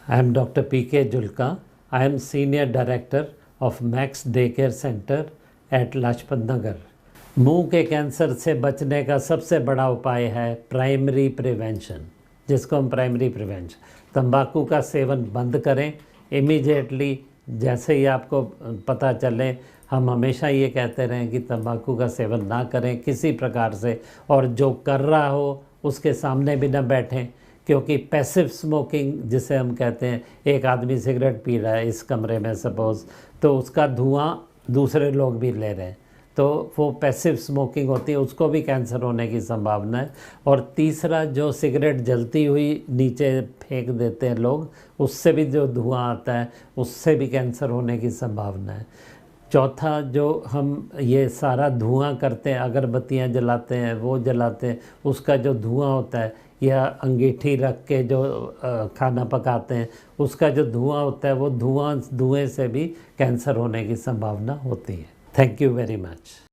I am Dr. P.K. Julka. I am Senior Director of Max Daycare Center at Lajpat Nagar. मुंह के cancer से बचने का सबसे बड़ा उपाय है प्राइमरी प्रिवेंशन, जिसको हम प्राइमरी प्रिवेंशन। तंबाकू का सेवन बंद करें इमीडिएटली, जैसे ही आपको पता चले। हम हमेशा ये कहते रहें कि तंबाकू का सेवन ना करें किसी प्रकार से, और जो कर रहा हो उसके सामने भी ना बैठें, क्योंकि पैसिव स्मोकिंग जिसे हम कहते हैं, एक आदमी सिगरेट पी रहा है इस कमरे में सपोज़, तो उसका धुआं दूसरे लोग भी ले रहे हैं, तो वो पैसिव स्मोकिंग होती है, उसको भी कैंसर होने की संभावना है। और तीसरा, जो सिगरेट जलती हुई नीचे फेंक देते हैं लोग, उससे भी जो धुआं आता है उससे भी कैंसर होने की संभावना है। चौथा, जो हम ये सारा धुआं करते हैं, अगरबत्तियाँ जलाते हैं, वो जलाते हैं, उसका जो धुआं होता है, या अंगीठी रख के जो खाना पकाते हैं, उसका जो धुआं होता है, वो धुएँ से भी कैंसर होने की संभावना होती है। Thank you very much.